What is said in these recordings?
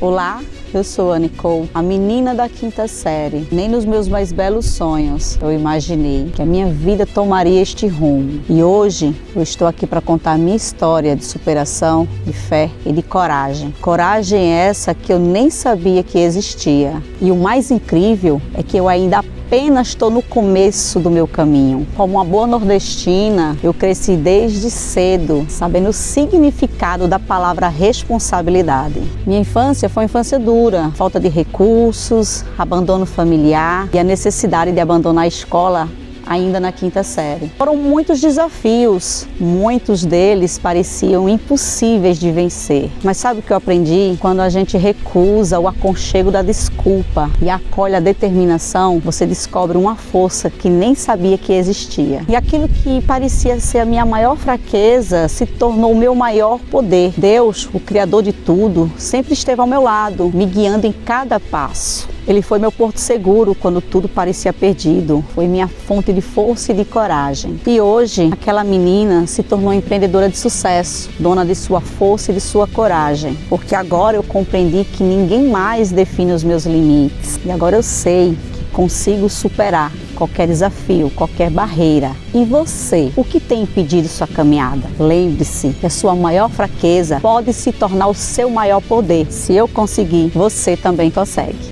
Olá, eu sou a Nicole, a menina da quinta série. Nem nos meus mais belos sonhos eu imaginei que a minha vida tomaria este rumo. E hoje eu estou aqui para contar a minha história de superação, de fé e de coragem. Coragem essa que eu nem sabia que existia. E o mais incrível é que eu ainda apenas estou no começo do meu caminho. Como uma boa nordestina, eu cresci desde cedo, sabendo o significado da palavra responsabilidade. Minha infância foi uma infância dura, falta de recursos, abandono familiar e a necessidade de abandonar a escola ainda na quinta série. Foram muitos desafios, muitos deles pareciam impossíveis de vencer. Mas sabe o que eu aprendi? Quando a gente recusa o aconchego da desculpa e acolhe a determinação, você descobre uma força que nem sabia que existia. E aquilo que parecia ser a minha maior fraqueza se tornou o meu maior poder. Deus, o Criador de tudo, sempre esteve ao meu lado, me guiando em cada passo. Ele foi meu porto seguro quando tudo parecia perdido. Foi minha fonte de força e de coragem. E hoje, aquela menina se tornou empreendedora de sucesso, dona de sua força e de sua coragem. Porque agora eu compreendi que ninguém mais define os meus limites. E agora eu sei que consigo superar qualquer desafio, qualquer barreira. E você, o que tem impedido sua caminhada? Lembre-se que a sua maior fraqueza pode se tornar o seu maior poder. Se eu conseguir, você também consegue.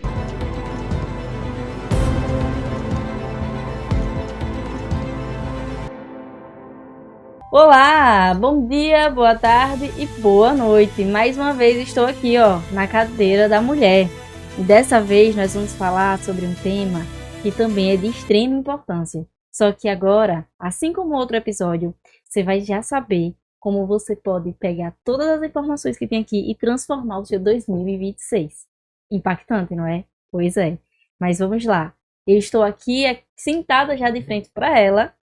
Olá, bom dia, boa tarde e boa noite. Mais uma vez estou aqui, na cadeira da mulher. E dessa vez nós vamos falar sobre um tema que também é de extrema importância. Só que agora, assim como outro episódio, você vai já saber como você pode pegar todas as informações que tem aqui e transformar o seu 2026. Impactante, não é? Pois é. Mas vamos lá. Eu estou aqui sentada já de frente para ela,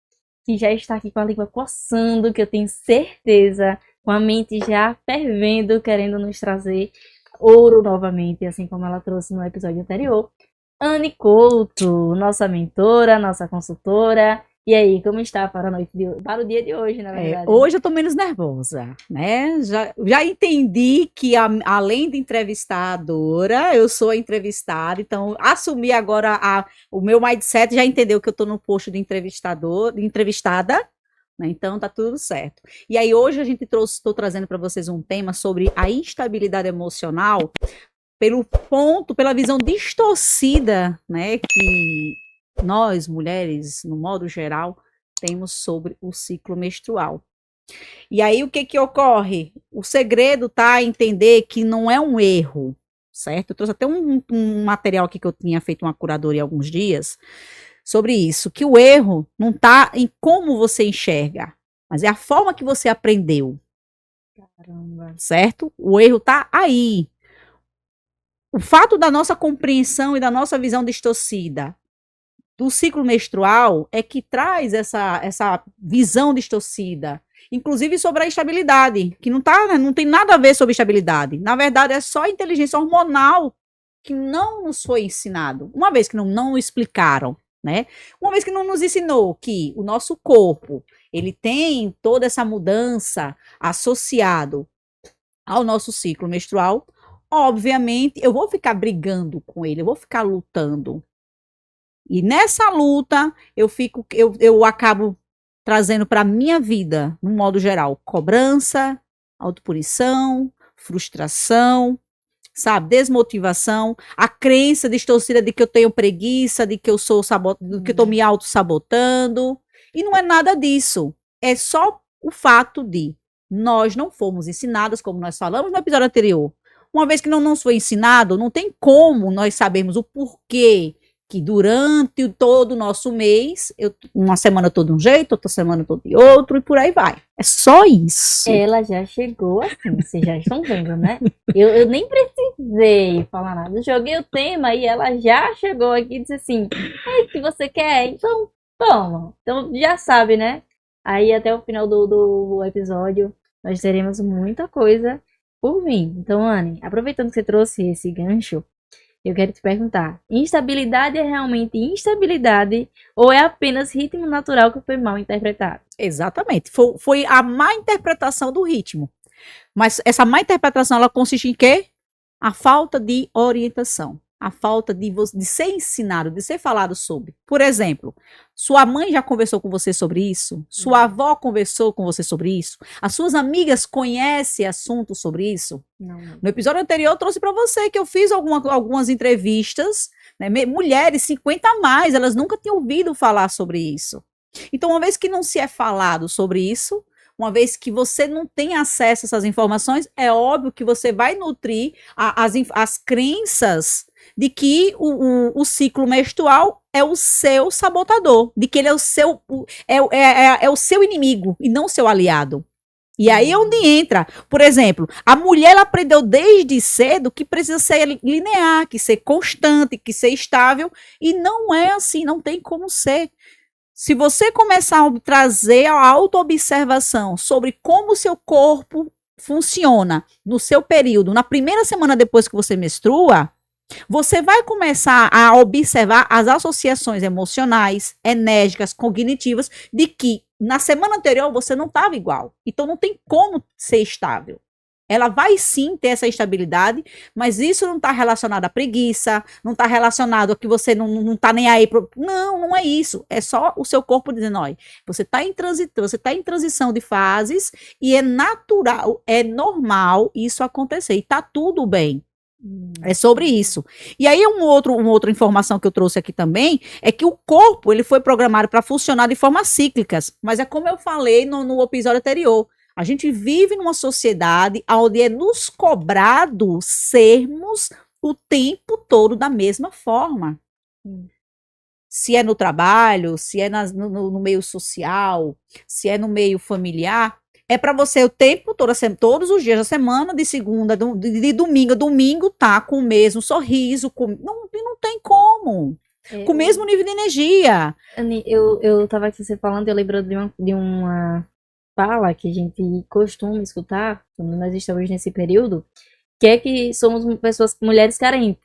que já está aqui com a língua coçando, que eu tenho certeza, com a mente já fervendo, querendo nos trazer ouro novamente, assim como ela trouxe no episódio anterior. Anne Couto, nossa mentora, nossa consultora. E aí, como está para para o dia de hoje, na verdade? Hoje eu estou menos nervosa, né? Já entendi que além de entrevistadora, eu sou a entrevistada, então assumi agora o meu mindset, já entendeu que eu estou no posto de entrevistada, né? Então tá tudo certo. E aí hoje estou trazendo para vocês um tema sobre a instabilidade emocional pela visão distorcida, né, que nós, mulheres, no modo geral, temos sobre o ciclo menstrual. E aí, o que ocorre? O segredo tá em entender que não é um erro, certo? Eu trouxe até um material aqui que eu tinha feito uma curadoria há alguns dias sobre isso, que o erro não tá em como você enxerga, mas é a forma que você aprendeu. Caramba. Certo? O erro tá aí. O fato da nossa compreensão e da nossa visão distorcida do ciclo menstrual é que traz essa visão distorcida, inclusive sobre a estabilidade, que não tem nada a ver sobre estabilidade. Na verdade, é só a inteligência hormonal que não nos foi ensinado, uma vez que não explicaram, né? Uma vez que não nos ensinou que o nosso corpo, ele tem toda essa mudança associado ao nosso ciclo menstrual, obviamente, eu vou ficar brigando com ele, eu vou ficar lutando. E nessa luta, eu acabo trazendo para a minha vida, no modo geral, cobrança, autopunição, frustração, sabe, desmotivação, a crença distorcida de que eu tenho preguiça, de que eu que eu estou me auto-sabotando. E não é nada disso. É só o fato de nós não fomos ensinadas, como nós falamos no episódio anterior. Uma vez que não nos foi ensinado, não tem como nós sabermos o porquê que durante todo o nosso mês, uma semana eu tô de um jeito, outra semana eu tô de outro, e por aí vai. É só isso. Ela já chegou assim, vocês já estão vendo, né? Eu nem precisei falar nada. Eu joguei o tema e ela já chegou aqui e disse assim, o que você quer? Então, toma. Então, já sabe, né? Aí, até o final do episódio, nós teremos muita coisa por vir. Então, Anne, aproveitando que você trouxe esse gancho, eu quero te perguntar, instabilidade é realmente instabilidade ou é apenas ritmo natural que foi mal interpretado? Exatamente, foi a má interpretação do ritmo. Mas essa má interpretação, ela consiste em quê? A falta de orientação, a falta de ser ensinado, de ser falado sobre. Por exemplo, sua mãe já conversou com você sobre isso? Sua avó conversou com você sobre isso? As suas amigas conhecem assuntos sobre isso? Não. No episódio anterior eu trouxe para você que eu fiz algumas entrevistas, né, mulheres 50 a mais, elas nunca tinham ouvido falar sobre isso. Então, uma vez que não se é falado sobre isso, uma vez que você não tem acesso a essas informações, é óbvio que você vai nutrir as crenças de que o ciclo menstrual é o seu sabotador, de que ele é o seu inimigo e não o seu aliado. E aí é onde entra, por exemplo, a mulher ela aprendeu desde cedo que precisa ser linear, que ser constante, que ser estável, e não é assim, não tem como ser. Se você começar a trazer a autoobservação sobre como o seu corpo funciona no seu período, na primeira semana depois que você menstrua, você vai começar a observar as associações emocionais, enérgicas, cognitivas, de que na semana anterior você não estava igual. Então não tem como ser estável. Ela vai sim ter essa estabilidade, mas isso não está relacionado à preguiça, não está relacionado a que você não está nem aí. Não é isso. É só o seu corpo dizendo, olha, você está em transição de fases e é natural, é normal isso acontecer e está tudo bem. É sobre isso. E aí uma outra informação que eu trouxe aqui também é que o corpo ele foi programado para funcionar de forma cíclicas, mas é como eu falei no episódio anterior. A gente vive numa sociedade onde é nos cobrado sermos o tempo todo da mesma forma. Se é no trabalho, se é no meio social, se é no meio familiar, é para você o tempo todo, todos os dias da semana, de segunda, de domingo tá com o mesmo sorriso, não tem como. Com o mesmo nível de energia. Anny, eu tava aqui você falando, eu lembro de uma fala que a gente costuma escutar quando nós estamos nesse período, que é que somos mulheres carentes,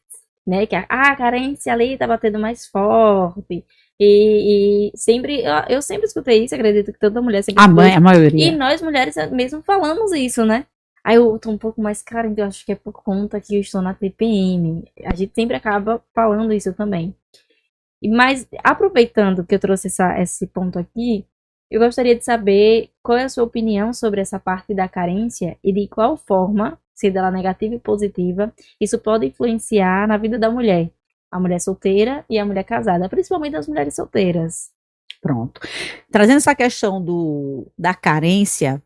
né? Que a carência ali tá batendo mais forte. E sempre, eu sempre escutei isso, acredito que toda mulher sempre escutou isso. A maioria. E nós mulheres mesmo falamos isso, né? Aí eu tô um pouco mais carente, eu acho que é por conta que eu estou na TPM. A gente sempre acaba falando isso também. Mas aproveitando que eu trouxe esse ponto aqui, eu gostaria de saber qual é a sua opinião sobre essa parte da carência e de qual forma, sendo ela negativa e positiva, isso pode influenciar na vida da mulher. A mulher solteira e a mulher casada, principalmente as mulheres solteiras. Pronto. Trazendo essa questão da carência,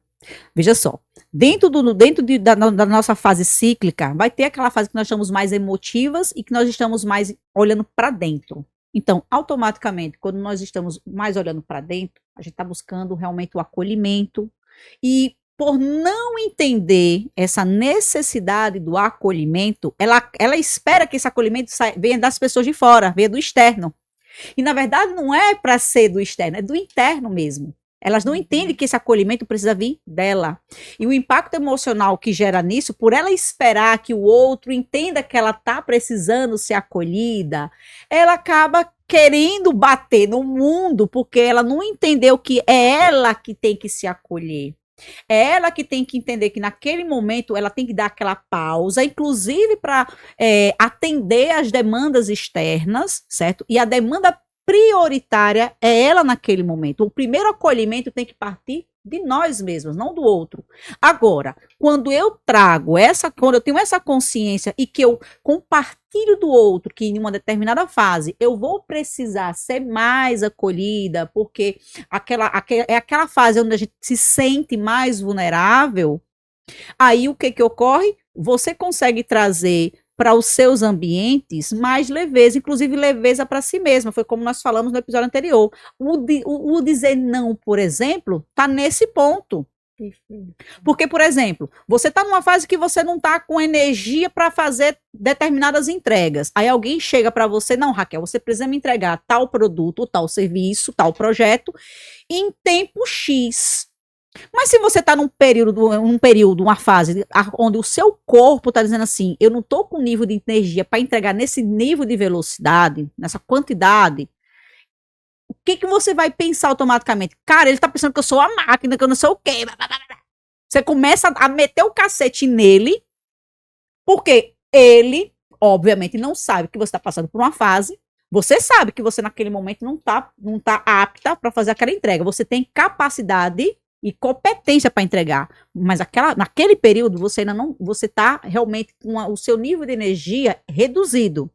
veja só, dentro da nossa fase cíclica, vai ter aquela fase que nós estamos mais emotivas e que nós estamos mais olhando para dentro. Então, automaticamente, quando nós estamos mais olhando para dentro, a gente está buscando realmente o acolhimento. E por não entender essa necessidade do acolhimento, ela espera que esse acolhimento venha das pessoas de fora, venha do externo. E, na verdade, não é para ser do externo, é do interno mesmo. Elas não entendem que esse acolhimento precisa vir dela. E o impacto emocional que gera nisso, por ela esperar que o outro entenda que ela está precisando ser acolhida, ela acaba querendo bater no mundo, porque ela não entendeu que é ela que tem que se acolher. É ela que tem que entender que naquele momento ela tem que dar aquela pausa, inclusive para atender às demandas externas, certo? E a demanda prioritária é ela naquele momento. O primeiro acolhimento tem que partir de nós mesmos, não do outro. Agora, quando eu tenho essa consciência e que eu compartilho do outro, que em uma determinada fase eu vou precisar ser mais acolhida, porque é aquela fase onde a gente se sente mais vulnerável, aí o que ocorre? Você consegue trazer para os seus ambientes mais leveza, inclusive leveza para si mesma, foi como nós falamos no episódio anterior. O dizer não, por exemplo, está nesse ponto. Porque, por exemplo, você está numa fase que você não está com energia para fazer determinadas entregas. Aí alguém chega para você, não, Raquel, você precisa me entregar tal produto, tal serviço, tal projeto, em tempo X. Mas se você está num período, uma fase onde o seu corpo está dizendo assim, eu não estou com nível de energia para entregar nesse nível de velocidade, nessa quantidade, o que você vai pensar automaticamente? Cara, ele está pensando que eu sou a máquina, que eu não sei o quê. Você começa a meter o cacete nele, porque Ele, obviamente, não sabe que você está passando por uma fase. Você sabe que você, naquele momento, não tá apta para fazer aquela entrega. Você tem capacidade e competência para entregar. Mas naquele período, você ainda não. Você está realmente com o seu nível de energia reduzido.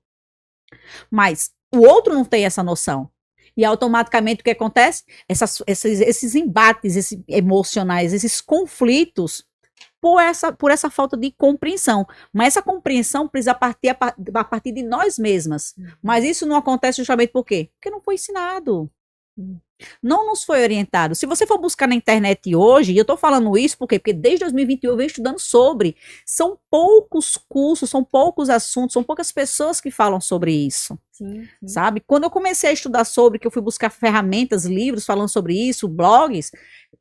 Mas o outro não tem essa noção. E automaticamente o que acontece? Esses embates emocionais, esses conflitos, por essa falta de compreensão. Mas essa compreensão precisa partir a partir de nós mesmas. Mas isso não acontece justamente por quê? Porque não foi ensinado. Não nos foi orientado. Se você for buscar na internet hoje, e eu estou falando isso porque desde 2021 eu venho estudando sobre, são poucos cursos, são poucos assuntos, são poucas pessoas que falam sobre isso. Sim. Sabe? Quando eu comecei a estudar sobre, que eu fui buscar ferramentas, livros falando sobre isso, blogs,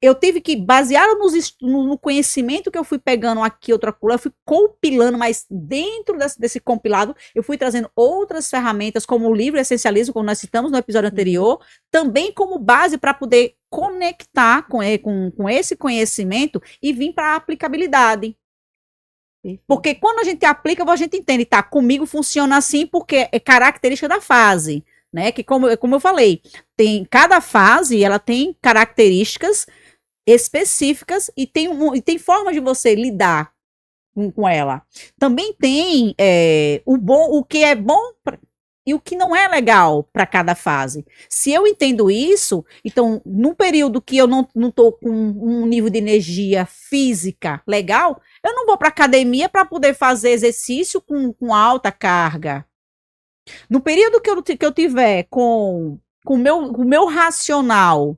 eu tive que, baseado no conhecimento que eu fui pegando aqui, outra coisa, eu fui compilando, mas dentro desse compilado, eu fui trazendo outras ferramentas, como o livro Essencialismo, como nós citamos no episódio anterior, também como base para poder conectar com esse conhecimento e vir para a aplicabilidade. Porque quando a gente aplica, a gente entende, tá, comigo funciona assim porque é característica da fase, né? Que como eu falei, cada fase, ela tem características específicas e tem forma de você lidar com ela. Também tem o que é bom e o que não é legal para cada fase. Se eu entendo isso, então, num período que eu não estou com um nível de energia física legal, eu não vou para academia para poder fazer exercício com alta carga. No período que eu tiver com o meu racional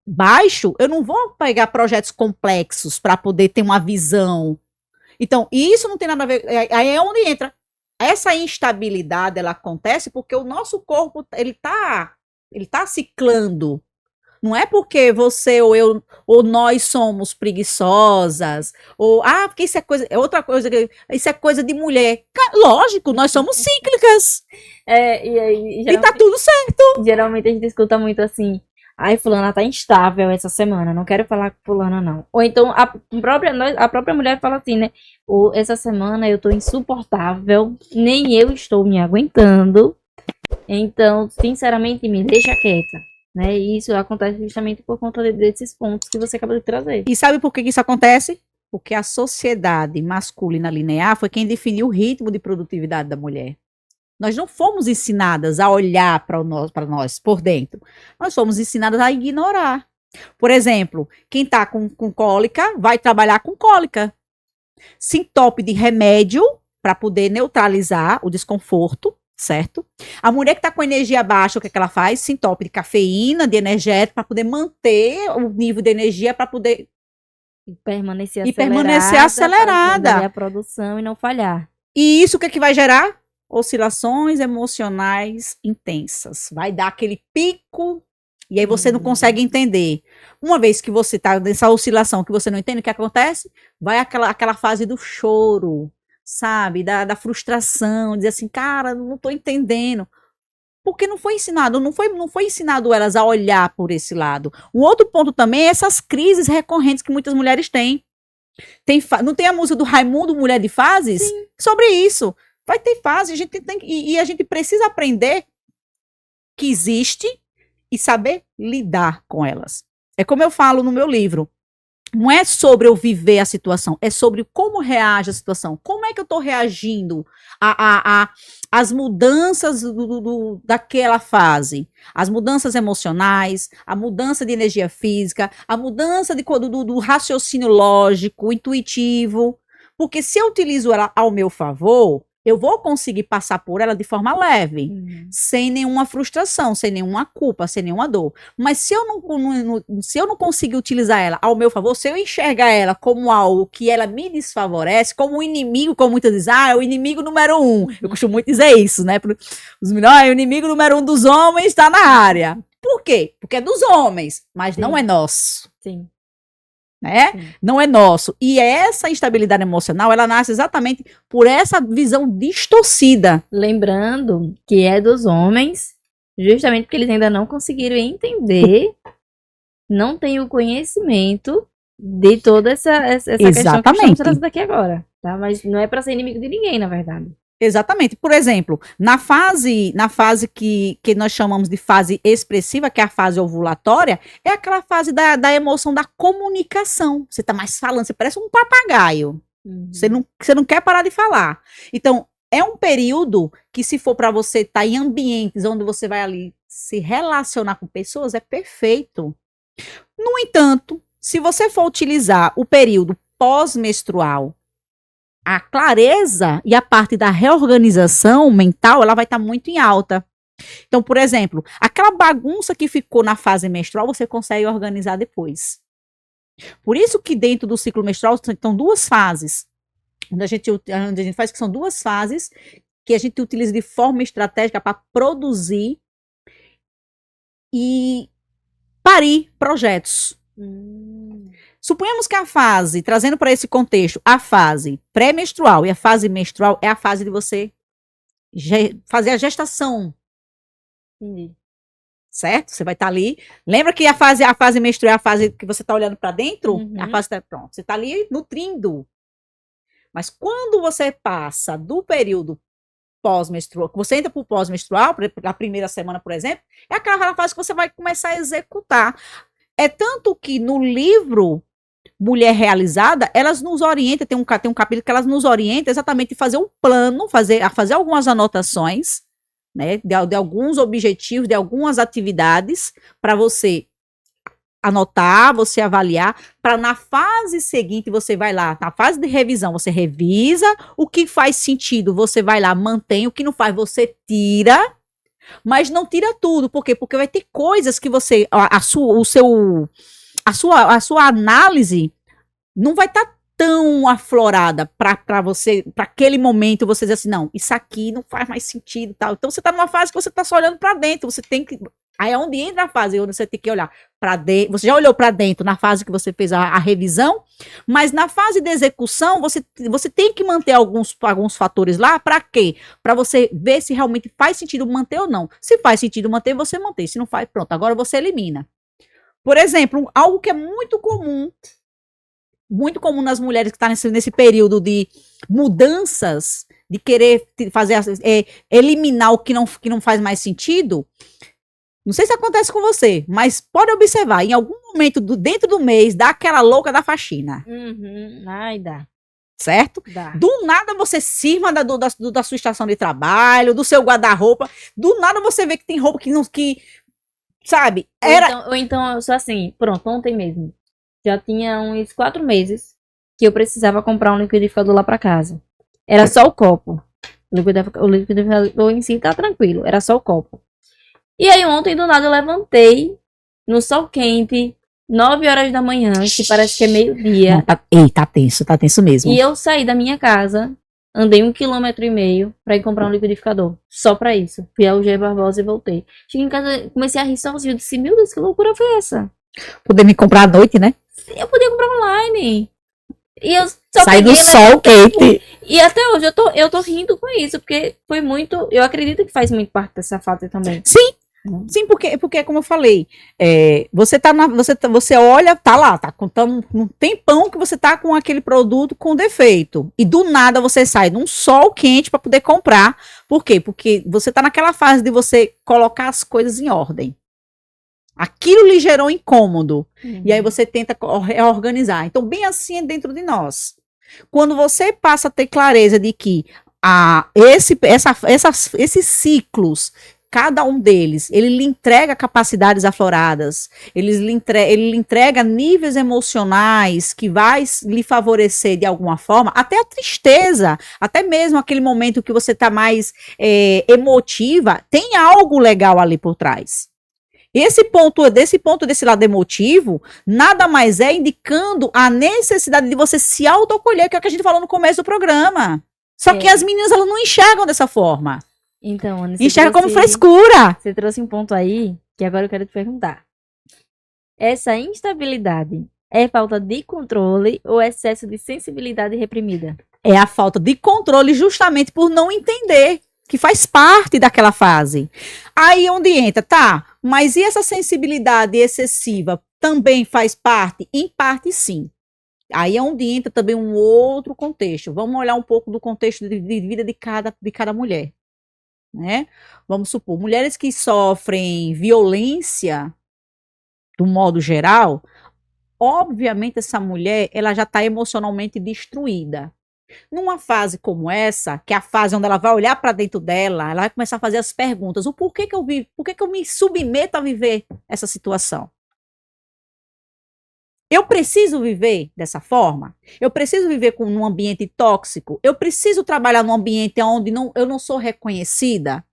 baixo, eu não vou pegar projetos complexos para poder ter uma visão. Então, isso não tem nada a ver. Aí é onde entra. Essa instabilidade, ela acontece porque o nosso corpo, ele tá ciclando. Não é porque você ou eu ou nós somos preguiçosas, ou porque isso é outra coisa, isso é coisa de mulher. Lógico, nós somos cíclicas. E tá tudo certo. Geralmente a gente escuta muito assim: ai, fulana tá instável essa semana, não quero falar com fulana, não. Ou então a própria mulher fala assim, né? Ou essa semana eu tô insuportável, nem eu estou me aguentando. Então, sinceramente, me deixa quieta. Né? E isso acontece justamente por conta desses pontos que você acabou de trazer. E sabe por que isso acontece? Porque a sociedade masculina linear foi quem definiu o ritmo de produtividade da mulher. Nós não fomos ensinadas a olhar para nós por dentro. Nós fomos ensinadas a ignorar. Por exemplo, quem está com cólica vai trabalhar com cólica. Se entope de remédio para poder neutralizar o desconforto, certo? A mulher que está com energia baixa, o que é que ela faz? Se entope de cafeína, de energético, para poder manter o nível de energia, para poder permanecer acelerada. Fazer a produção e não falhar. E isso o que é que vai gerar? Oscilações emocionais intensas. Vai dar aquele pico e aí você não consegue entender. Uma vez que você está nessa oscilação que você não entende, o que acontece? Vai aquela fase do choro, sabe? Da frustração, dizer assim, cara, não estou entendendo. Porque não foi ensinado, não foi ensinado elas a olhar por esse lado. Um outro ponto também é essas crises recorrentes que muitas mulheres têm. Não tem a música do Raimundo, Mulher de Fases? Sim. Sobre isso. Vai ter fase, e a gente precisa aprender que existe e saber lidar com elas. É como eu falo no meu livro. Não é sobre eu viver a situação, é sobre como reage a situação. Como é que eu estou reagindo às mudanças daquela fase? As mudanças emocionais, a mudança de energia física, a mudança do raciocínio lógico, intuitivo. Porque se eu utilizo ela ao meu favor, eu vou conseguir passar por ela de forma leve, sem nenhuma frustração, sem nenhuma culpa, sem nenhuma dor. Mas se eu não conseguir utilizar ela ao meu favor, se eu enxergar ela como algo que ela me desfavorece, como um inimigo, como muitas dizem, é o inimigo número 1. Eu costumo muito dizer isso, né? Os meninos, o inimigo número 1 dos homens está na área. Por quê? Porque é dos homens, mas não é nosso. Sim. Né? Não é nosso. E essa instabilidade emocional, ela nasce exatamente por essa visão distorcida. Lembrando que é dos homens, justamente porque eles ainda não conseguiram entender, não têm o conhecimento de toda essa questão que estamos trazendo aqui agora. tá? Mas não é pra ser inimigo de ninguém, na verdade. Exatamente. Por exemplo, na fase que nós chamamos de fase expressiva, que é a fase ovulatória, é aquela fase da emoção da comunicação. Você está mais falando, você parece um papagaio. Você não quer parar de falar. Então, é um período que, se for para você estar em ambientes onde você vai ali se relacionar com pessoas, é perfeito. No entanto, se você for utilizar o período pós-menstrual, a clareza e a parte da reorganização mental, ela vai estar muito em alta. Então, por exemplo, aquela bagunça que ficou na fase menstrual, você consegue organizar depois. Por isso que dentro do ciclo menstrual estão duas fases, onde a gente faz, que são duas fases que a gente utiliza de forma estratégica para produzir e parir projetos. Suponhamos que a fase, trazendo para esse contexto, a fase pré-menstrual e a fase menstrual é a fase de você fazer a gestação. Entendi. Certo? Você vai estar ali. Lembra que a fase menstrual é a fase que você está olhando para dentro? A fase pronto. Você está ali nutrindo. Mas quando você passa do período pós-menstrual, você entra para o pós-menstrual, a primeira semana, por exemplo, é aquela fase que você vai começar a executar. É tanto que no livro Mulher Realizada, elas nos orientam, tem um capítulo que elas nos orientam exatamente a fazer um plano, a fazer algumas anotações, né, de alguns objetivos, de algumas atividades, para você anotar, você avaliar, para na fase seguinte você vai lá, na fase de revisão, você revisa o que faz sentido, você vai lá, mantém, o que não faz, você tira, mas não tira tudo. Por quê? Porque vai ter coisas que você, a sua análise não vai estar tão aflorada para você, para aquele momento você dizer assim, não, isso aqui não faz mais sentido, tal. Então você está numa fase que você está só olhando para dentro, você tem que, aí é onde entra a fase, onde você tem que olhar para dentro. Você já olhou para dentro na fase que você fez a revisão, mas na fase de execução você tem que manter alguns fatores lá. Para quê? Para você ver se realmente faz sentido manter ou não. Se faz sentido manter, você mantém. Se não faz, pronto, agora você elimina. Por exemplo, algo que é muito comum nas mulheres que estão nesse período de mudanças, de querer fazer, eliminar o que não faz mais sentido. Não sei se acontece com você, mas pode observar, em algum momento dentro do mês, dá aquela louca da faxina. Ai, dá. Certo? Dá. Do nada você cisma da sua estação de trabalho, do seu guarda-roupa, do nada você vê que tem roupa que sabe? Ou então eu sou assim, pronto, ontem mesmo. Já tinha uns 4 meses que eu precisava comprar um liquidificador lá pra casa. Era só o copo. O liquidificador em si tá tranquilo, era só o copo. E aí ontem do nada eu levantei no sol quente, 9 horas da manhã, que parece que é meio-dia. Tá tenso mesmo. E eu saí da minha casa, andei 1,5 km pra ir comprar um liquidificador. Só pra isso. Fui ao G Barbosa e voltei. Cheguei em casa, comecei a rir sozinho. Eu disse, meu Deus, que loucura foi essa? Poder me comprar à noite, né? Eu podia comprar online. E eu só Sai do sol quente. E até hoje eu tô rindo com isso, porque foi muito. Eu acredito que faz muito parte dessa fase também. Sim. Sim, porque como eu falei, você olha, tá lá, tá contando um tempão que você tá com aquele produto com defeito. E do nada você sai num sol quente para poder comprar. Por quê? Porque você tá naquela fase de você colocar as coisas em ordem. Aquilo lhe gerou incômodo. E aí você tenta reorganizar. Então, bem assim é dentro de nós. Quando você passa a ter clareza de que esses ciclos, cada um deles, ele lhe entrega capacidades afloradas, ele lhe entrega níveis emocionais que vai lhe favorecer de alguma forma, até a tristeza, até mesmo aquele momento que você está mais emotiva, tem algo legal ali por trás. Desse lado emotivo, nada mais é indicando a necessidade de você se autoacolher, que é o que a gente falou no começo do programa. Só que as meninas, elas não enxergam dessa forma. Então, Ana, enxerga como frescura. Você trouxe um ponto aí que agora eu quero te perguntar. Essa instabilidade é falta de controle ou excesso de sensibilidade reprimida? É a falta de controle justamente por não entender que faz parte daquela fase. Aí onde entra, tá, mas e essa sensibilidade excessiva também faz parte? Em parte, sim. Aí é onde entra também um outro contexto. Vamos olhar um pouco do contexto de vida de cada mulher, né? Vamos supor, mulheres que sofrem violência, do modo geral, obviamente essa mulher, ela já está emocionalmente destruída. Numa fase como essa, que é a fase onde ela vai olhar para dentro dela, ela vai começar a fazer as perguntas: o porquê que eu vivo, por que eu me submeto a viver essa situação? Eu preciso viver dessa forma? Eu preciso viver num ambiente tóxico? Eu preciso trabalhar num ambiente onde eu não sou reconhecida?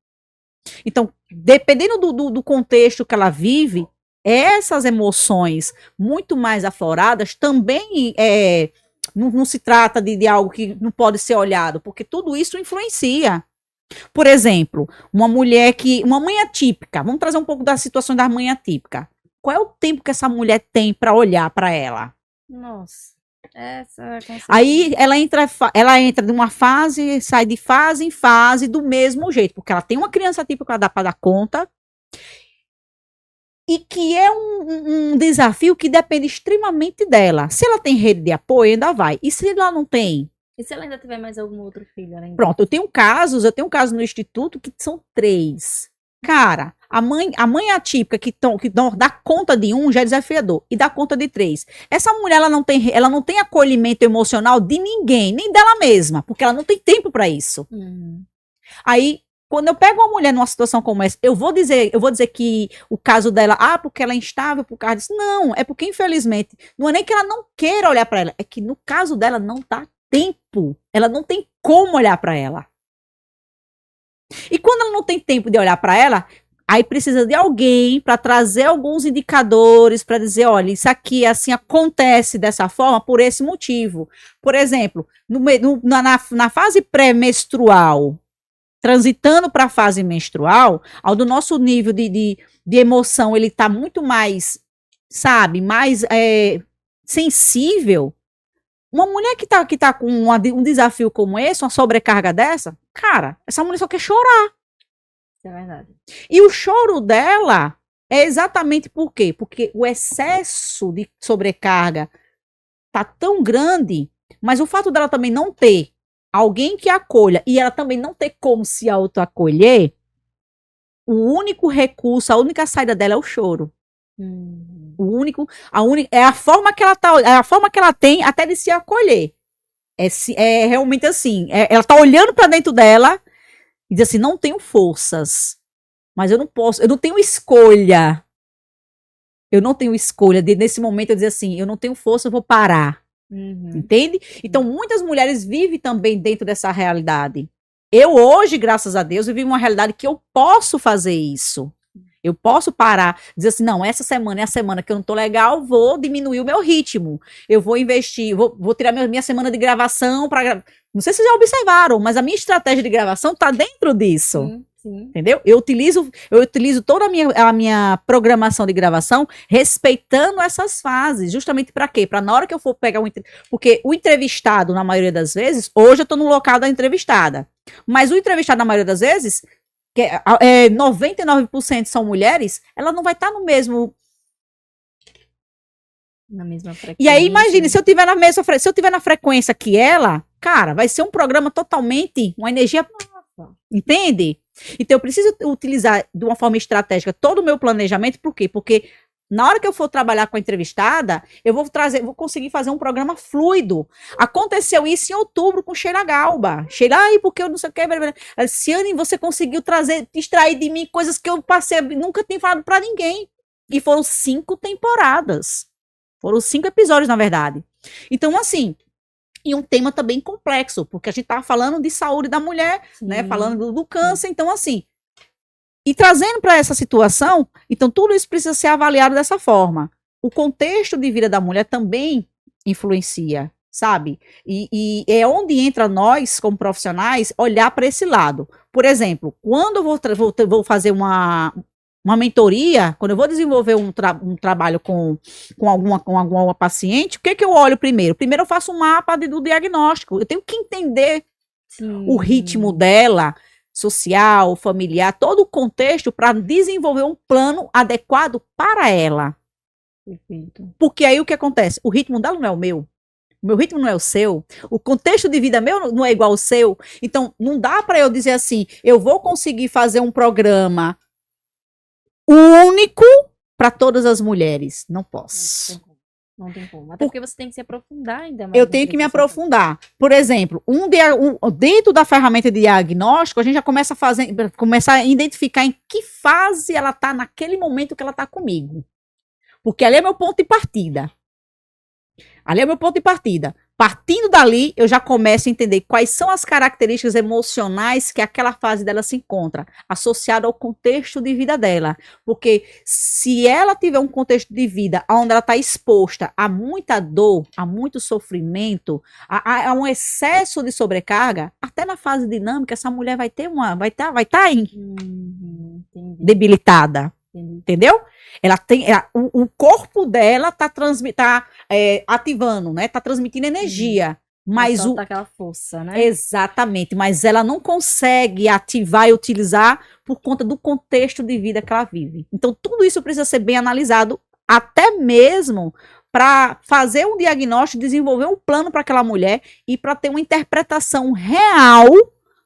Então, dependendo do contexto que ela vive, essas emoções muito mais afloradas também não se trata de algo que não pode ser olhado, porque tudo isso influencia. Por exemplo, uma mãe atípica, vamos trazer um pouco da situação da mãe atípica. Qual é o tempo que essa mulher tem para olhar para ela? Nossa, essa Aí ela entra de uma fase, sai de fase em fase do mesmo jeito, porque ela tem uma criança atípica para dar conta, e que é um desafio que depende extremamente dela. Se ela tem rede de apoio, ainda vai. E se ela não tem? E se ela ainda tiver mais algum outro filho? Pronto, eu tenho casos no instituto que são 3. Cara, a mãe atípica que dá conta de um já é desafiador, e dá conta de 3. Essa mulher, ela não tem acolhimento emocional de ninguém, nem dela mesma, porque ela não tem tempo para isso. Aí, quando eu pego uma mulher numa situação como essa, eu vou dizer que o caso dela, porque ela é instável por causa disso. Não, é porque, infelizmente, não é nem que ela não queira olhar para ela, é que no caso dela não dá tempo. Ela não tem como olhar para ela. E quando ela não tem tempo de olhar para ela, aí precisa de alguém para trazer alguns indicadores para dizer, olha, isso aqui assim acontece dessa forma por esse motivo. Por exemplo, na fase pré-menstrual, transitando para a fase menstrual, ao do nosso nível de emoção, ele está muito mais, sabe, mais sensível. Uma mulher que tá com um desafio como esse, uma sobrecarga dessa, cara, essa mulher só quer chorar. Isso é verdade. E o choro dela é exatamente por quê? Porque o excesso de sobrecarga tá tão grande, mas o fato dela também não ter alguém que acolha e ela também não ter como se autoacolher, o único recurso, a única saída dela é o choro. É a forma que ela tem até de se acolher. É realmente assim, ela tá olhando para dentro dela e diz assim: não tenho forças, mas eu não tenho escolha. Eu não tenho escolha de, nesse momento, eu dizer assim: eu não tenho força, eu vou parar. Entende? Então, muitas mulheres vivem também dentro dessa realidade. Eu hoje, graças a Deus, vivo uma realidade que eu posso fazer isso. Eu posso parar, dizer assim, não, essa semana é a semana que eu não tô legal, vou diminuir o meu ritmo. Eu vou investir, vou tirar minha semana de gravação para. Não sei se vocês já observaram, mas a minha estratégia de gravação tá dentro disso. Sim. Entendeu? Eu utilizo toda a minha programação de gravação respeitando essas fases, justamente para quê? Para na hora que eu for pegar porque o entrevistado, na maioria das vezes, hoje eu estou no local da entrevistada, mas o entrevistado, na maioria das vezes, que 99% são mulheres, ela não vai estar no mesmo. Na mesma frequência. E aí, imagine, se eu tiver na frequência que ela, cara, vai ser um programa totalmente, uma energia. Entende? Então, eu preciso utilizar de uma forma estratégica todo o meu planejamento, por quê? Porque na hora que eu for trabalhar com a entrevistada, eu vou conseguir fazer um programa fluido. Aconteceu isso em outubro com Sheila Galba. Sheila, porque eu não sei o que. Ciane, você conseguiu extrair de mim coisas que eu passei, nunca tinha falado pra ninguém. E foram 5 temporadas. Foram 5 episódios, na verdade. Então, assim, e um tema também complexo, porque a gente estava falando de saúde da mulher, né? Falando do câncer, então assim, e trazendo para essa situação, então tudo isso precisa ser avaliado dessa forma. O contexto de vida da mulher também influencia, sabe? E é onde entra nós, como profissionais, olhar para esse lado. Por exemplo, quando eu vou fazer uma mentoria, quando eu vou desenvolver um trabalho com alguma paciente, o que eu olho primeiro? Primeiro eu faço um mapa do diagnóstico. Eu tenho que entender o ritmo dela, social, familiar, todo o contexto para desenvolver um plano adequado para ela. Perfeito. Porque aí o que acontece? O ritmo dela não é o meu. O meu ritmo não é o seu, o contexto de vida meu não é igual ao seu. Então, não dá para eu dizer assim, eu vou conseguir fazer um programa único para todas as mulheres. Não posso. Não tem como. Até porque você tem que se aprofundar ainda mais. Eu tenho que me aprofundar. Por exemplo, dentro da ferramenta de diagnóstico, a gente já começa a identificar em que fase ela está naquele momento que ela está comigo. Porque ali é meu ponto de partida. Ali é meu ponto de partida. Partindo dali, eu já começo a entender quais são as características emocionais que aquela fase dela se encontra, associada ao contexto de vida dela. Porque se ela tiver um contexto de vida onde ela está exposta a muita dor, a muito sofrimento, a um excesso de sobrecarga, até na fase dinâmica, essa mulher vai estar debilitada. Entendeu? O corpo dela tá ativando, né? Tá transmitindo energia. Mas aquela força, né? Exatamente, mas ela não consegue ativar e utilizar por conta do contexto de vida que ela vive. Então, tudo isso precisa ser bem analisado, até mesmo para fazer um diagnóstico, desenvolver um plano para aquela mulher e para ter uma interpretação real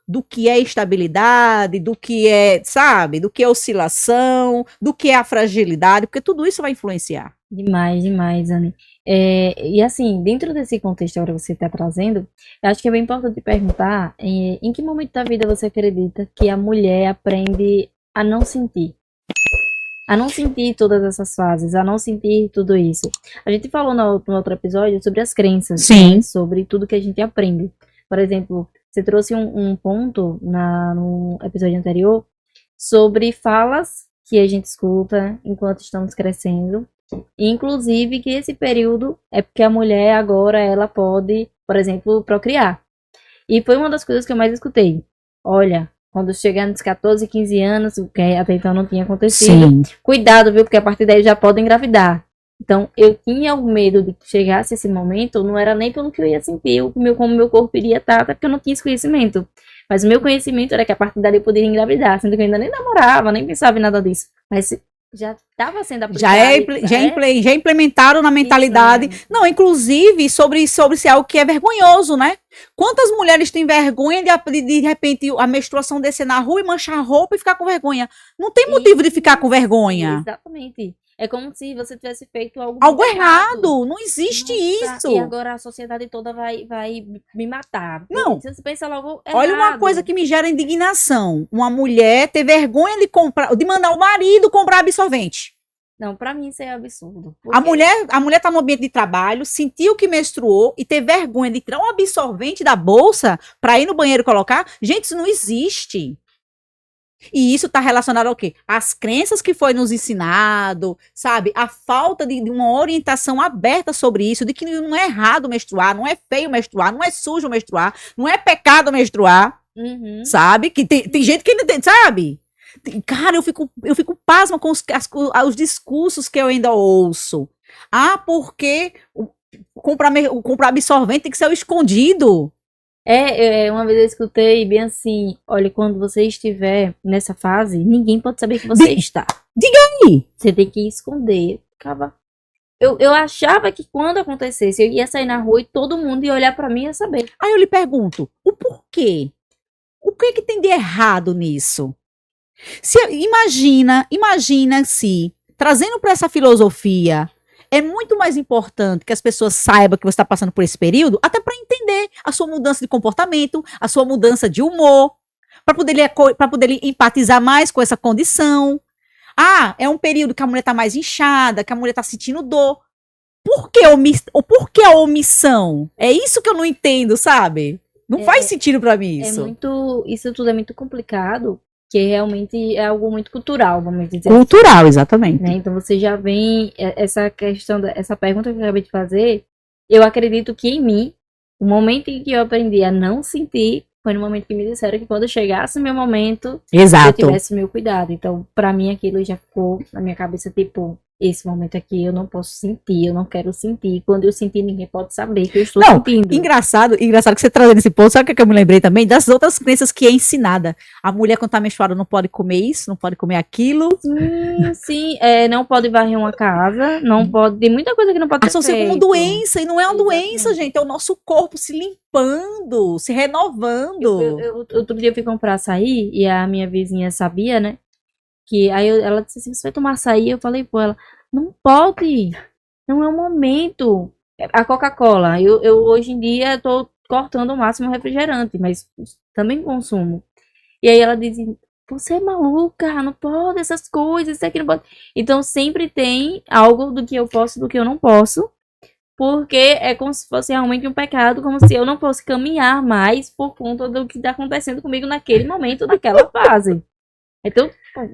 do que é estabilidade, do que é, sabe, do que é oscilação, do que é a fragilidade, porque tudo isso vai influenciar. Demais, demais, Anne. E assim, dentro desse contexto agora que você está trazendo, eu acho que é bem importante perguntar em que momento da vida você acredita que a mulher aprende a não sentir? A não sentir todas essas fases, a não sentir tudo isso. A gente falou no outro episódio sobre as crenças, sim, né? Sobre tudo que a gente aprende. Por exemplo, você trouxe um ponto no episódio anterior sobre falas que a gente escuta enquanto estamos crescendo. Inclusive que esse período é porque a mulher agora ela pode, por exemplo, procriar. E foi uma das coisas que eu mais escutei. Olha, quando chegar nos 14, 15 anos, o que até então não tinha acontecido, sim, cuidado, viu? Porque a partir daí já pode engravidar. Então, eu tinha o medo de que chegasse esse momento, não era nem pelo que eu ia sentir, como o meu corpo iria estar, até porque eu não tinha esse conhecimento. Mas o meu conhecimento era que a partir dali eu poderia engravidar, sendo que eu ainda nem namorava, nem pensava em nada disso. Mas já estava sendo aplicado. Já implementaram na mentalidade. Isso, não, inclusive, sobre se algo que é vergonhoso, né? Quantas mulheres têm vergonha de repente, a menstruação descer na rua e manchar a roupa e ficar com vergonha? Não tem motivo de ficar com vergonha. Exatamente. É como se você tivesse feito algo errado. Não existe isso. E agora a sociedade toda vai me matar. Não. Você pensa logo errado. Olha uma coisa que me gera indignação. Uma mulher ter vergonha de mandar o marido comprar absorvente. Não, pra mim isso é absurdo. A mulher tá no ambiente de trabalho, sentiu que menstruou e ter vergonha de tirar um absorvente da bolsa pra ir no banheiro colocar. Gente, isso não existe. E isso está relacionado ao quê? As crenças que foi nos ensinado, sabe? A falta de uma orientação aberta sobre isso, de que não é errado menstruar, não é feio menstruar, não é sujo menstruar, não é pecado menstruar, sabe? Que tem gente que não tem, sabe? Cara, eu fico pasma com os discursos que eu ainda ouço. Porque comprar absorvente tem que ser o escondido. Uma vez eu escutei bem assim, olha, quando você estiver nessa fase, ninguém pode saber que você está. Diga aí! Você tem que esconder. Eu achava que quando acontecesse, eu ia sair na rua e todo mundo ia olhar pra mim e ia saber. Aí eu lhe pergunto, o porquê? O que tem de errado nisso? Imagina se, trazendo para essa filosofia, é muito mais importante que as pessoas saibam que você está passando por esse período, até para entender a sua mudança de comportamento, a sua mudança de humor, para poder empatizar mais com essa condição. É um período que a mulher está mais inchada, que a mulher está sentindo dor. Por que a omissão? É isso que eu não entendo, sabe? Não faz sentido para mim isso. Isso tudo é muito complicado, que realmente é algo muito cultural, vamos dizer. Cultural, exatamente. Né? Então você já vem, essa questão, essa pergunta que eu acabei de fazer, eu acredito que em mim, o momento em que eu aprendi a não sentir, foi no momento que me disseram que quando chegasse o meu momento, exato, eu tivesse meu cuidado. Então, pra mim, aquilo já ficou na minha cabeça, tipo, esse momento aqui eu não posso sentir, eu não quero sentir. Quando eu sentir, ninguém pode saber que eu estou Não, sentindo. engraçado que você trazendo esse ponto, sabe o que eu me lembrei também? Das outras crenças que é ensinada. A mulher, quando tá menstruada, não pode comer isso, não pode comer aquilo. Sim, não pode varrer uma casa, não pode. Tem muita coisa que não pode ser Associa como feito. doença, e não é uma doença, Exatamente. gente. É o nosso corpo se limpando, se renovando. Outro dia eu fui comprar açaí e a minha vizinha sabia, né? Que aí ela disse assim: você vai tomar açaí? Eu falei, pô, ela, não pode, não é o momento. A Coca-Cola, eu hoje em dia tô cortando o máximo o refrigerante, mas também consumo. E aí ela diz: você é maluca, não pode essas coisas, isso aqui não pode. Então sempre tem algo do que eu posso e do que eu não posso, porque é como se fosse realmente um pecado, como se eu não fosse caminhar mais por conta do que está acontecendo comigo naquele momento, naquela fase. Então,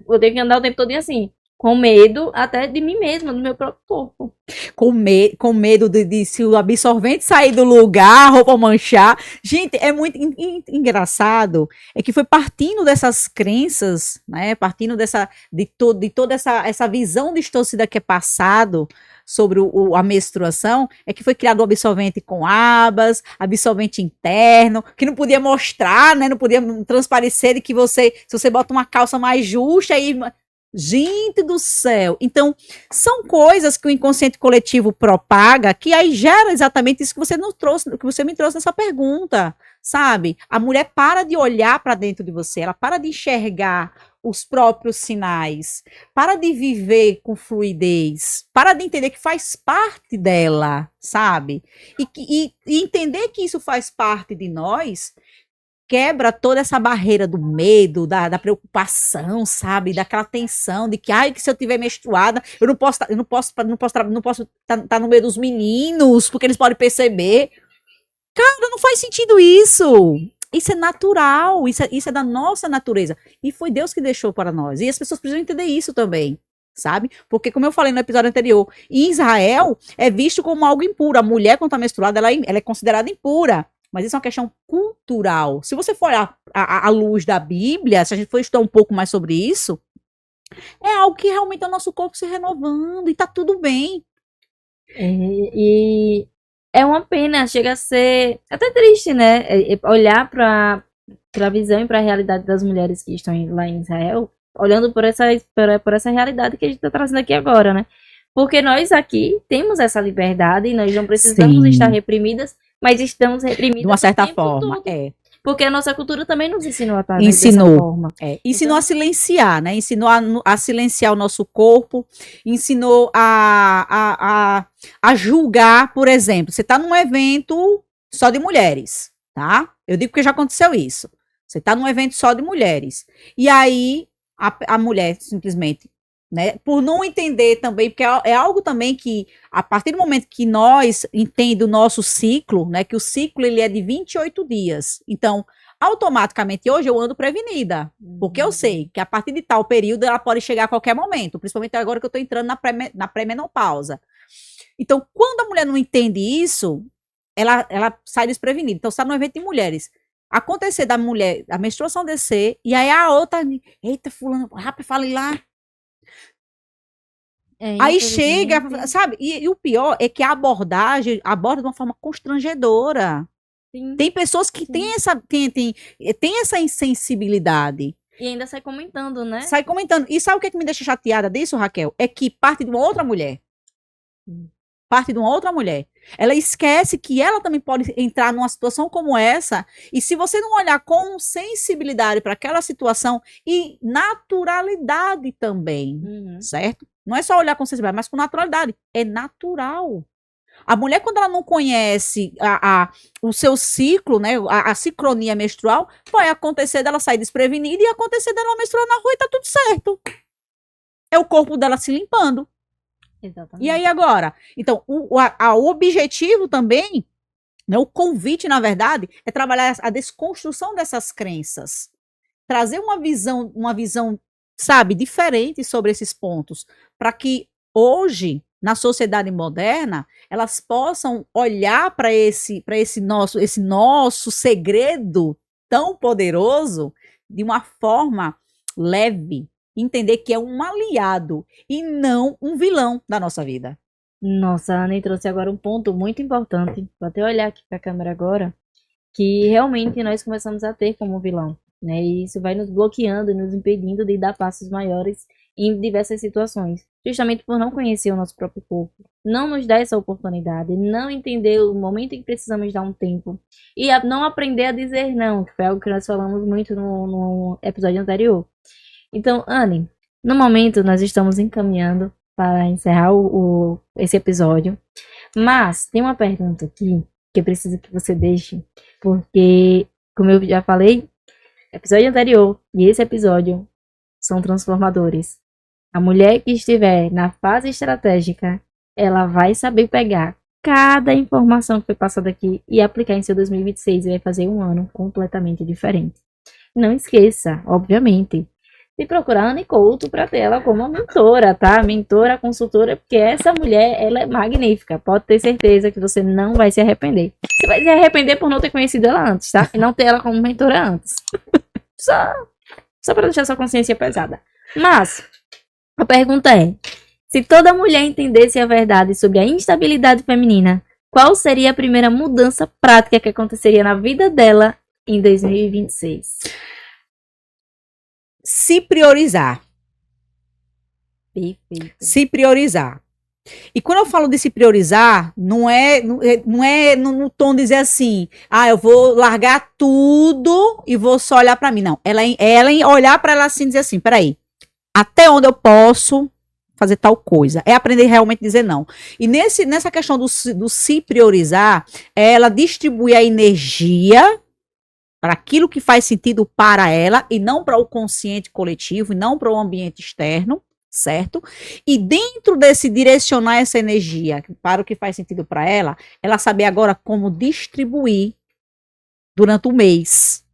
eu tenho que andar o tempo todo assim, com medo até de mim mesma, do meu próprio corpo. Com medo de se o absorvente sair do lugar, a roupa manchar. Gente, é muito engraçado. É que foi partindo dessas crenças, né? Partindo de toda essa visão distorcida que é passado sobre a menstruação, é que foi criado o absorvente com abas, absorvente interno, que não podia mostrar, né? Não podia transparecer de que se você bota uma calça mais justa, aí gente do céu. Então, são coisas que o inconsciente coletivo propaga, que aí gera exatamente isso que você nos trouxe, que você me trouxe nessa pergunta, sabe? A mulher para de olhar para dentro de você, ela para de enxergar os próprios sinais, para de viver com fluidez, para de entender que faz parte dela, sabe? E entender que isso faz parte de nós quebra toda essa barreira do medo, da preocupação, sabe? Daquela tensão de que, ai, que se eu tiver menstruada, eu não posso tá no meio dos meninos, porque eles podem perceber. Cara, não faz sentido isso. Isso é natural, isso é da nossa natureza. E foi Deus que deixou para nós. E as pessoas precisam entender isso também, sabe? Porque, como eu falei no episódio anterior, em Israel é visto como algo impuro. A mulher, quando está menstruada, ela é considerada impura. Mas isso é uma questão cultural. Se você for olhar à luz da Bíblia, se a gente for estudar um pouco mais sobre isso, é algo que realmente é o nosso corpo se renovando e tá tudo bem. E é uma pena, chega a ser até triste, né? Olhar para a visão e para a realidade das mulheres que estão lá em Israel, olhando por essa realidade que a gente está trazendo aqui agora, né? Porque nós aqui temos essa liberdade e nós não precisamos Sim. estar reprimidas, mas estamos reprimidas De uma certa o tempo forma, todo. Porque a nossa cultura também nos ensinou a estar Ensinou. dessa forma. Ensinou Então- a silenciar, né? Ensinou a silenciar o nosso corpo, ensinou a julgar, por exemplo. Você está num evento só de mulheres, tá? Eu digo que já aconteceu isso. Você está num evento só de mulheres. E aí a mulher simplesmente, né? Por não entender também, porque é algo também que, a partir do momento que nós entendemos o nosso ciclo, né? Que o ciclo ele é de 28 dias. Então, automaticamente hoje eu ando prevenida, porque eu sei que a partir de tal período ela pode chegar a qualquer momento, principalmente agora que eu estou entrando na pré-menopausa. Então, quando a mulher não entende isso, ela sai desprevenida. Então, está no evento de mulheres. Acontecer da mulher, a menstruação descer, e aí a outra, eita, fulano, rapaz, fala lá. Aí chega, infelizmente, sabe? E o pior é que a abordagem aborda de uma forma constrangedora. sim. Tem pessoas que têm essa insensibilidade. E ainda sai comentando, né? Sai comentando. E sabe o que me deixa chateada disso, Raquel? É que parte de uma outra mulher. Parte de uma outra mulher. Ela esquece que ela também pode entrar numa situação como essa. E se você não olhar com sensibilidade para aquela situação e naturalidade também, certo? Não é só olhar com sensibilidade, mas com naturalidade. É natural. A mulher, quando ela não conhece o seu ciclo, né, a sincronia menstrual, vai acontecer dela sair desprevenida e acontecer dela menstruar na rua e tá tudo certo. É o corpo dela se limpando. Exatamente. E aí agora? Então, o objetivo também, né, o convite, na verdade, é trabalhar a desconstrução dessas crenças. Trazer uma visão, sabe, diferente sobre esses pontos, para que hoje, na sociedade moderna, elas possam olhar para esse nosso segredo tão poderoso de uma forma leve, entender que é um aliado e não um vilão da nossa vida. Nossa, a Anne trouxe agora um ponto muito importante. Vou até olhar aqui para a câmera agora, que realmente nós começamos a ter como vilão, né? E isso vai nos bloqueando e nos impedindo de dar passos maiores em diversas situações, justamente por não conhecer o nosso próprio corpo, não nos dar essa oportunidade, não entender o momento em que precisamos dar um tempo e não aprender a dizer não, que foi algo que nós falamos muito no episódio anterior. Então, Anne, no momento nós estamos encaminhando para encerrar esse episódio, mas tem uma pergunta aqui que eu preciso que você deixe, porque, como eu já falei, episódio anterior e esse episódio são transformadores. A mulher que estiver na fase estratégica, ela vai saber pegar cada informação que foi passada aqui e aplicar em seu 2026 e vai fazer um ano completamente diferente. Não esqueça, obviamente, de procurar a Anne Couto para ter ela como mentora, tá? Mentora, consultora, porque essa mulher, ela é magnífica. Pode ter certeza que você não vai se arrepender. Você vai se arrepender por não ter conhecido ela antes, tá? E não ter ela como mentora antes. Só para deixar sua consciência pesada. Mas a pergunta é: se toda mulher entendesse a verdade sobre a instabilidade feminina, qual seria a primeira mudança prática que aconteceria na vida dela em 2026? Se priorizar. Perfeito. Se priorizar. E quando eu falo de se priorizar, não é no tom de dizer assim, eu vou largar tudo e vou só olhar para mim. Não, ela olhar para ela assim e dizer assim, peraí, até onde eu posso fazer tal coisa? É aprender realmente a dizer não. E nessa questão do se priorizar, é ela distribuir a energia para aquilo que faz sentido para ela e não para o consciente coletivo e não para o ambiente externo, certo? E dentro desse direcionar essa energia para o que faz sentido para ela, ela saber agora como distribuir durante o mês.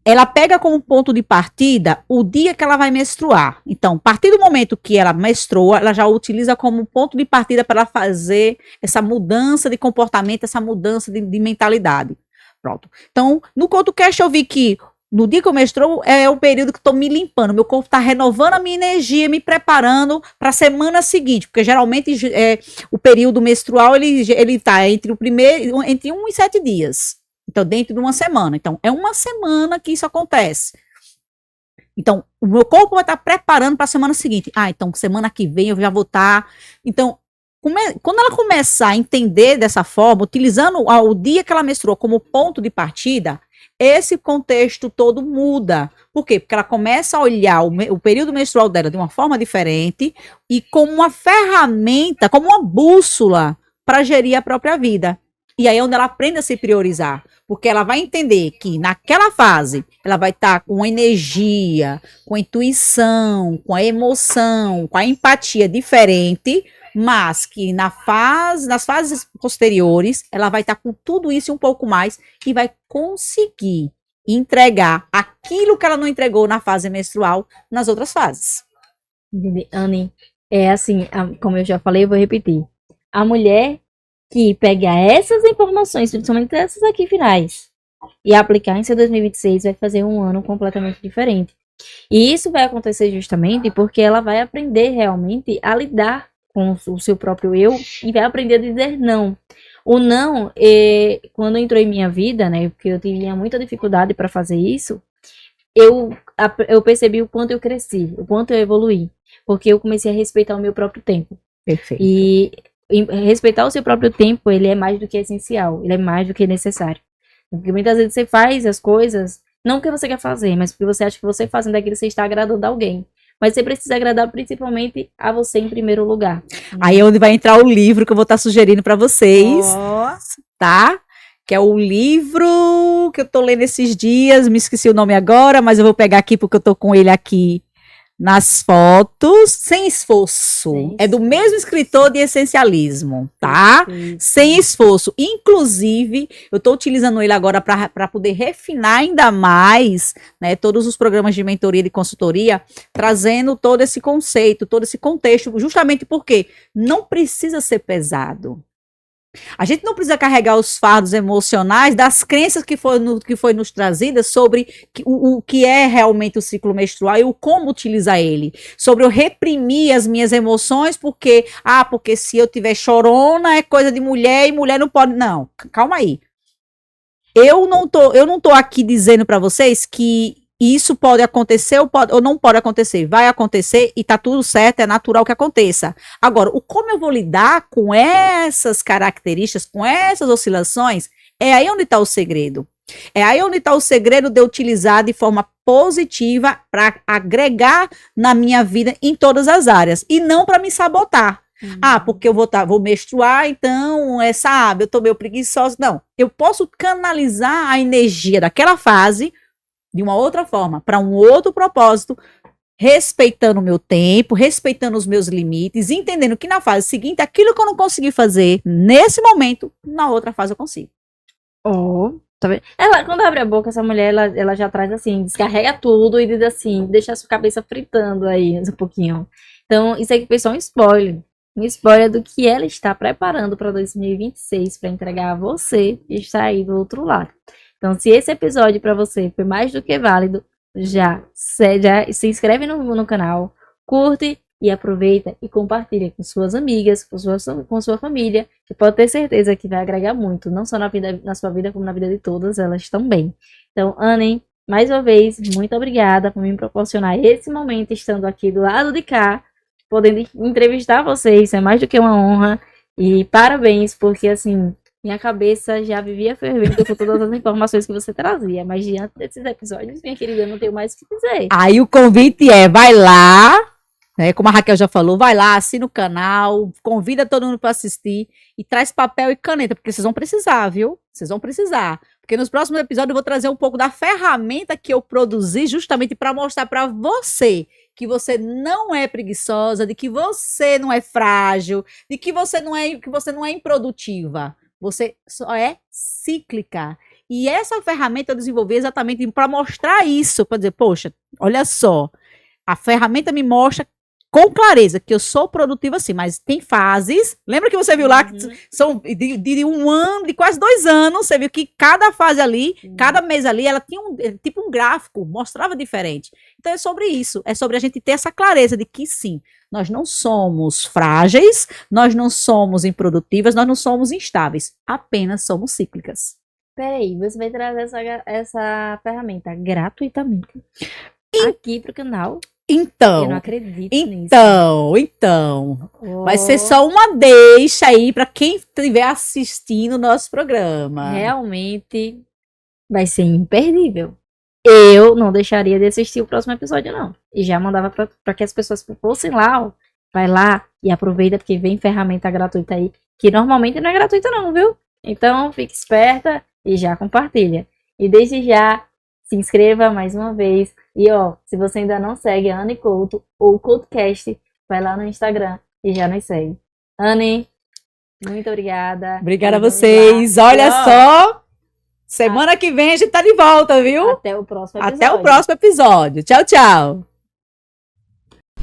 Ela pega como ponto de partida o dia que ela vai menstruar. Então, a partir do momento que ela menstrua, ela já utiliza como ponto de partida para ela fazer essa mudança de comportamento, essa mudança de mentalidade. Pronto. Então, no CoutoCast eu vi que no dia que eu menstruo é o período que estou me limpando, meu corpo está renovando a minha energia, me preparando para a semana seguinte, porque geralmente o período menstrual ele está entre entre 1 e 7 dias. Então, dentro de uma semana. Então, é uma semana que isso acontece. Então, o meu corpo vai estar preparando para a semana seguinte. Então, semana que vem eu já vou estar. Então, quando ela começar a entender dessa forma, utilizando o dia que ela menstruou como ponto de partida, esse contexto todo muda. Por quê? Porque ela começa a olhar o período menstrual dela de uma forma diferente e como uma ferramenta, como uma bússola para gerir a própria vida. E aí é onde ela aprende a se priorizar, porque ela vai entender que naquela fase ela vai estar com energia, com a intuição, com a emoção, com a empatia diferente, mas que nas fases posteriores ela vai estar com tudo isso e um pouco mais e vai conseguir entregar aquilo que ela não entregou na fase menstrual nas outras fases. Anne, é assim, como eu já falei, eu vou repetir. A mulher que pega essas informações, principalmente essas aqui finais, e aplicar em seu 2026, vai fazer um ano completamente diferente. E isso vai acontecer justamente porque ela vai aprender realmente a lidar com o seu próprio eu e vai aprender a dizer não. O não, quando entrou em minha vida, né, porque eu tinha muita dificuldade para fazer isso, eu percebi o quanto eu cresci, o quanto eu evoluí, porque eu comecei a respeitar o meu próprio tempo. Perfeito. E respeitar o seu próprio tempo, ele é mais do que essencial, ele é mais do que necessário. Porque muitas vezes você faz as coisas, não porque você quer fazer, mas porque você acha que você fazendo aquilo, você está agradando alguém. Mas você precisa agradar principalmente a você em primeiro lugar. Aí é onde vai entrar o livro que eu vou estar sugerindo para vocês, tá? Que é o livro que eu tô lendo esses dias, me esqueci o nome agora, mas eu vou pegar aqui porque eu tô com ele aqui nas fotos. Sem Esforço. É do mesmo escritor de Essencialismo, tá? Sem Esforço. Inclusive, eu tô utilizando ele agora para poder refinar ainda mais, né, todos os programas de mentoria e de consultoria, trazendo todo esse conceito, todo esse contexto, justamente porque não precisa ser pesado. A gente não precisa carregar os fardos emocionais das crenças que foi nos trazidas sobre o que é realmente o ciclo menstrual e o como utilizar ele. Sobre eu reprimir as minhas emoções porque se eu tiver chorona é coisa de mulher e mulher não pode. Não, calma aí. Eu não tô aqui dizendo para vocês que isso pode acontecer ou não pode acontecer. Vai acontecer e tá tudo certo, é natural que aconteça. Agora, como eu vou lidar com essas características, com essas oscilações, é aí onde está o segredo. É aí onde está o segredo de eu utilizar de forma positiva para agregar na minha vida em todas as áreas e não para me sabotar. Porque eu vou menstruar, então, eu tô meio preguiçosa. Não, eu posso canalizar a energia daquela fase de uma outra forma, para um outro propósito, respeitando o meu tempo, respeitando os meus limites, entendendo que na fase seguinte, aquilo que eu não consegui fazer nesse momento, na outra fase eu consigo. Tá vendo? Ela, quando abre a boca, essa mulher, ela já traz assim, descarrega tudo e diz assim, deixa a sua cabeça fritando aí um pouquinho. Então, isso aqui foi só um spoiler. Um spoiler do que ela está preparando para 2026 para entregar a você e está aí do outro lado. Então, se esse episódio para você foi mais do que válido, já se inscreve no canal, curte e aproveita e compartilha com suas amigas, com sua família, que pode ter certeza que vai agregar muito, não só na sua vida, como na vida de todas elas também. Então, Anne, mais uma vez, muito obrigada por me proporcionar esse momento, estando aqui do lado de cá, podendo entrevistar vocês, é mais do que uma honra, e parabéns, porque assim, minha cabeça já vivia fervendo com todas as informações que você trazia, mas diante desses episódios, minha querida, eu não tenho mais o que dizer. Aí o convite vai lá, né, como a Raquel já falou, vai lá, assina o canal, convida todo mundo para assistir e traz papel e caneta, porque vocês vão precisar, viu? Vocês vão precisar. Porque nos próximos episódios eu vou trazer um pouco da ferramenta que eu produzi justamente para mostrar para você que você não é preguiçosa, de que você não é frágil, de que você não é improdutiva. Você só é cíclica. E essa ferramenta eu desenvolvi exatamente para mostrar isso, para dizer, poxa, olha só, a ferramenta me mostra com clareza que eu sou produtiva sim, mas tem fases. Lembra que você viu lá que são de um ano, de quase 2 anos, você viu que cada fase ali, cada mês ali, ela tinha tipo um gráfico, mostrava diferente. Então é sobre isso, é sobre a gente ter essa clareza de que sim, nós não somos frágeis, nós não somos improdutivas, nós não somos instáveis, apenas somos cíclicas. Peraí, você vai trazer essa ferramenta gratuitamente aqui pro canal? Então, eu não acredito nisso. Então, vai ser só uma deixa aí para quem estiver assistindo o nosso programa. Realmente vai ser imperdível. Eu não deixaria de assistir o próximo episódio, não. E já mandava para que as pessoas fossem lá, ó. Vai lá e aproveita, porque vem ferramenta gratuita aí, que normalmente não é gratuita não, viu? Então, fique esperta e já compartilha. E desde já, se inscreva mais uma vez. E ó, se você ainda não segue a Anne Couto ou CoutoCast, vai lá no Instagram e já nos segue. Anne, muito obrigada. Obrigada a vocês. Olha só, semana que vem a gente tá de volta, viu? Até o próximo episódio. Até o próximo episódio. Tchau, tchau.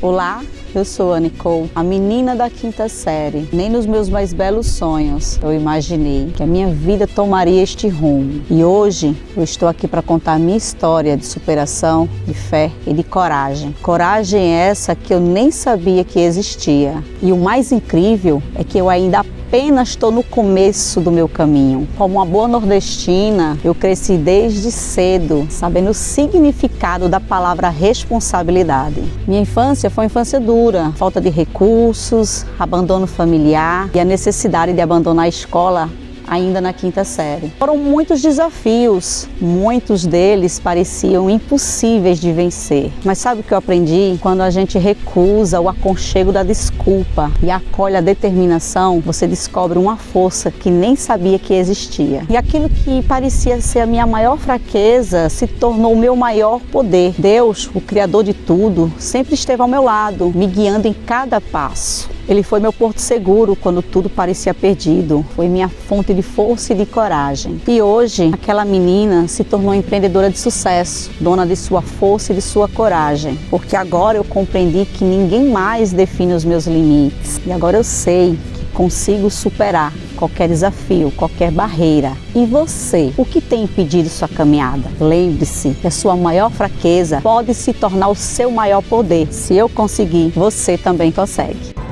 Olá, eu sou Anne Couto, a menina da 5ª série. Nem nos meus mais belos sonhos eu imaginei que a minha vida tomaria este rumo. E hoje eu estou aqui para contar a minha história de superação, de fé e de coragem. Coragem essa que eu nem sabia que existia. E o mais incrível é que eu ainda apenas estou no começo do meu caminho. Como uma boa nordestina, eu cresci desde cedo, sabendo o significado da palavra responsabilidade. Minha infância foi uma infância dura, falta de recursos, abandono familiar e a necessidade de abandonar a escola ainda na 5ª série. Foram muitos desafios, muitos deles pareciam impossíveis de vencer. Mas sabe o que eu aprendi? Quando a gente recusa o aconchego da desculpa e acolhe a determinação, você descobre uma força que nem sabia que existia. E aquilo que parecia ser a minha maior fraqueza se tornou o meu maior poder. Deus, o Criador de tudo, sempre esteve ao meu lado, me guiando em cada passo. Ele foi meu porto seguro quando tudo parecia perdido. Foi minha fonte de força e de coragem. E hoje, aquela menina se tornou empreendedora de sucesso, dona de sua força e de sua coragem. Porque agora eu compreendi que ninguém mais define os meus limites. E agora eu sei que consigo superar qualquer desafio, qualquer barreira. E você, o que tem impedido sua caminhada? Lembre-se que a sua maior fraqueza pode se tornar o seu maior poder. Se eu conseguir, você também consegue.